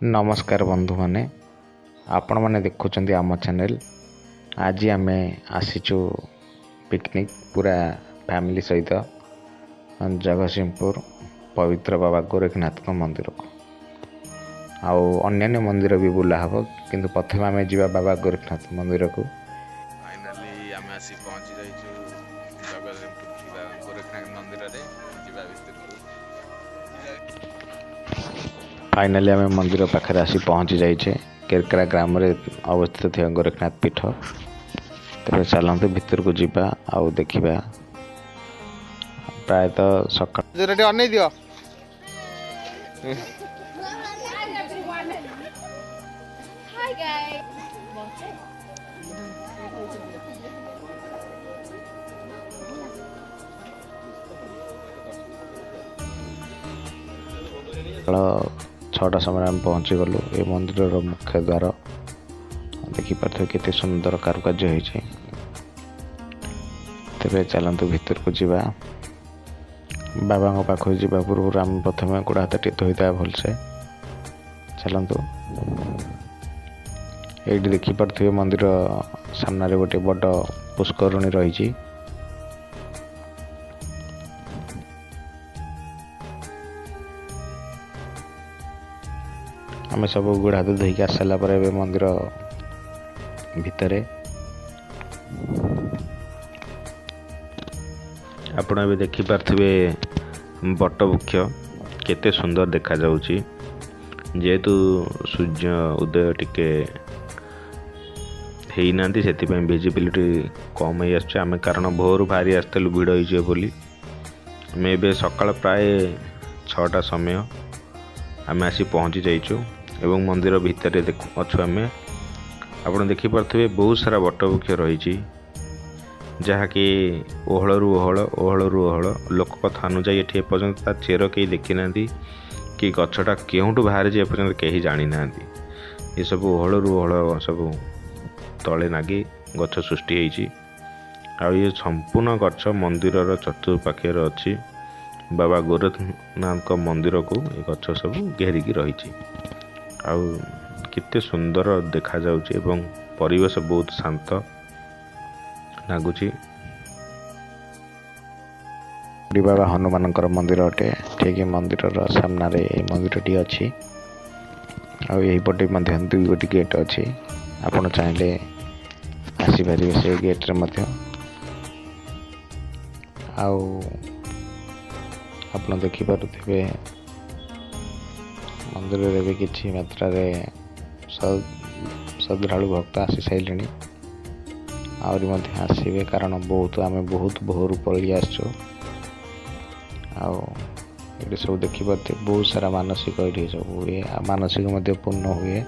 नमस्कार बंधु माने आपण मैंने देखुं आम चैनल। आज आम आसीचु पिकनिक पूरा फैमिली सहित जगतसिंहपुर पवित्र बाबा गोरखनाथ मंदिर को आउ अन्य मंदिर भी बुला हम किंतु प्रथम आम जा बाबा गोरखनाथ मंदिर को। फाइनाली आम आसी पहुँची जाइए जगतसिंहपुर ଥିବା गोरखनाथ मंदिर रे जीवा भितर को। फाइनाली आम मंदिर पाखे आसी पहुँची जाइए केरकरा ग्राम रे अवस्थित थी गोरखनाथ पीठ। तेरे चलते भितर को जीवा आउ देखा प्रायतः सकाळ छटा समय आम पहुँची गलु। ये मंदिर मुख्य द्वार देखिपे केते सुंदर कारुकार्य होइछे। तेरे चलतु भीतर को जीवा। बाबा पाख जावा पूर्व आम प्रथम गोड़ हाथ टे धोई था भलसे। चलतु ये देखिपे मंदिर सामने गोटे बड़ पुष्करणी रही। आम सब गोड़ हाथ धोईक आस सारा पर मंदिर भितर आपण ए देखिपे बट वृक्ष केते सुंदर देखा जाउची। जेहेतु सूर्य उदय टिके हेई नांती सेतिपय विजिबिलिटी कम ही आम कारण भोर बाहरी आसलु भिड़ हो बोली। आम ए सकाळ प्राय 6टा समय आम आसी पहुँची जाइचु एवं मंदिर भितर अच्छु आम आप देखिपे बहुत सारा बट वृक्ष रही जहाँकि ओहलू ओहल लोक कथा अनुଯାयी ये एपर्यंत ता चेर कहीं देखी ना कि गछटा केउठू बाहर जे एपर्यंत कहीं जानी ना। ये सब ओहलू ओहल सब तले नागी गछ सृष्टि होती। ये संपूर्ण गछ मंदिर चतुर्पाखे अच्छी बाबा गोरखनाथ मंदिर को ये गछ सब घेरिकी रही। केते सुंदर देखा जाउची एवं परिवेश बहुत शांत लगुच। बाबा हनुमान मंदिर अटे। ठीक मंदिर सामने मंदिर अच्छी आईपटे दुई गोटी गेट अच्छी। आपड़ चाहिए आसीपारे से गेट्रे आप देखिपे मंदिर भी किसी मात्रा श्रद्धालु भक्त आसी सारे आहरी आसवे कारण बहुत भोर पलि आसचु। ये सब देखिपे बहुत सारा मानसिक ये सब हुए मानसिक पूर्ण हुए।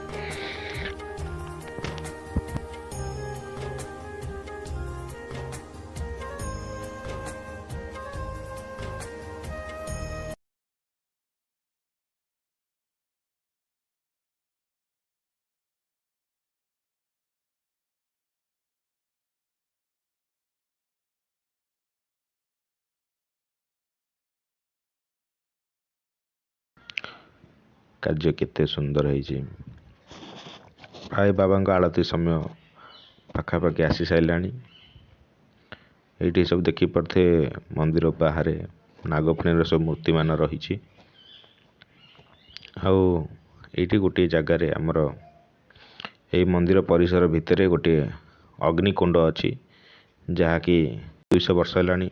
कार्य केते सुंदर है। प्राय बाबा आलती समय पाखापाखि आसी सारा। ये सब देखिपे मंदिर बाहर नागफणी सब मूर्ति मान रही। आईटी गोटे जगार आमर ये मंदिर परिसर भितर गोटे अग्निकुंड अच्छी जहाँकि 200 वर्ष है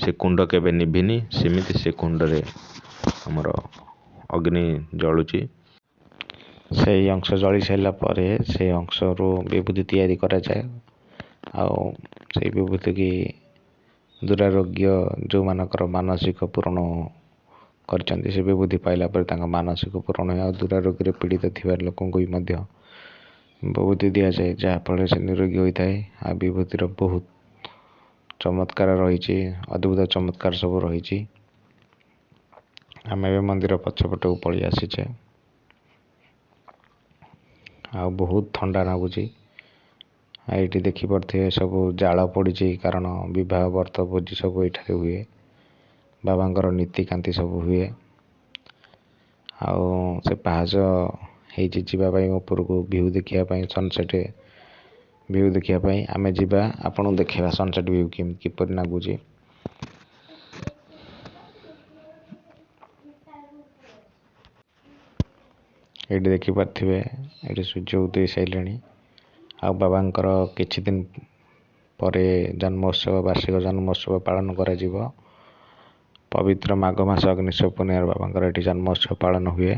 से कुंड केबे निभिनी सेमिति से कुंड रे आमर अग्नि जलुची। से अंश जली सारा पर से अंश रु विभूति तैयारी करा जाए। से विभूति की दुरारोग्य जो मानकर मानसिक पूर्ण कर से विभूति पाइला पर मानसिक पूर्ण है। दुरारोग्य पीड़ित थी लोक भी विभूति दि जाए जहाँफल से निरोगी होता है। विभूतिर बहुत चमत्कार रही अद्भुत चमत्कार सब रही। आम ए मंदिर पछपट को पलि आसीचे बहुत ठंडा लगुच। ये देखिपे सब जाल पड़ी कारण विवाह व्रत भोजी सब ये हुए। बाबांकर नीतिकांति सब हुए। ଆଉ ସେ ପାହାଚ ହେଇଛି ଯିବା ପାଇଁ ଉପରକୁ ଭିଉ ଦେଖିବା ପାଇଁ, ସନସେଟ୍ ଭିଉ ଦେଖିବା ପାଇଁ। ଆମେ ଯିବା ଆପଣଙ୍କୁ ଦେଖେଇବା ସନସେଟ୍ ଭିଉ କିପରି ଲାଗୁଛି। ଏଇଠି ଦେଖିପାରୁଥିବେ, ଏଇଠି ସୂର୍ଯ୍ୟ ଉଦୟ ସାରିଲେଣି। ଆଉ ବାବାଙ୍କର କିଛି ଦିନ ପରେ ଜନ୍ମୋତ୍ସବ, ବାର୍ଷିକ ଜନ୍ମୋତ୍ସବ ପାଳନ କରାଯିବ। ପବିତ୍ର ମାଘ ମାସ ଅଗ୍ନିଶମ ପୂର୍ଣ୍ଣିମାରେ ବାବାଙ୍କର ଏଠି ଜନ୍ମୋତ୍ସବ ପାଳନ ହୁଏ।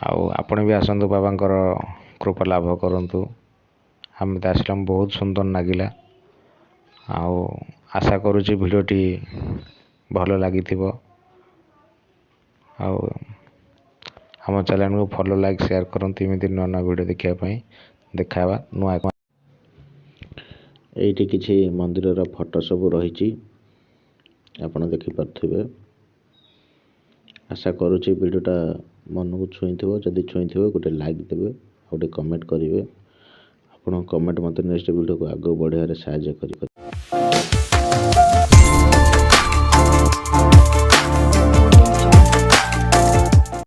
ଆଉ ଆପଣ ବି ଆସନ୍ତୁ, ବାବାଙ୍କର କୃପା ଲାଭ କରନ୍ତୁ। ଆମେ ତ ଆସିଲେ ବହୁତ ସୁନ୍ଦର ଲାଗିଲା। ଆଉ ଆଶା କରୁଛି ଭିଡ଼ିଓଟି ଭଲ ଲାଗିଥିବ। ଆଉ ଆମ ଚ୍ୟାନେଲକୁ ଫଲୋ, ଲାଇକ୍, ସେୟାର କରନ୍ତୁ ଏମିତି ନୂଆ ନୂଆ ଭିଡ଼ିଓ ଦେଖିବା ପାଇଁ। ଦେଖାହେବା ନୂଆ। ଏଇଠି କିଛି ମନ୍ଦିରର ଫଟୋ ସବୁ ରହିଛି, ଆପଣ ଦେଖିପାରୁଥିବେ। ଆଶା କରୁଛି ଭିଡ଼ିଓଟା ମନକୁ ଛୁଇଁଥିବ। ଯଦି ଛୁଇଁଥିବ ଗୋଟେ ଲାଇକ୍ ଦେବେ, ଆଉ ଗୋଟେ କମେଣ୍ଟ କରିବେ। ଆପଣଙ୍କ କମେଣ୍ଟ ମୋତେ ନେକ୍ସଟ ଭିଡ଼ିଓକୁ ଆଗକୁ ବଢ଼ିବାରେ ସାହାଯ୍ୟ କରିବ।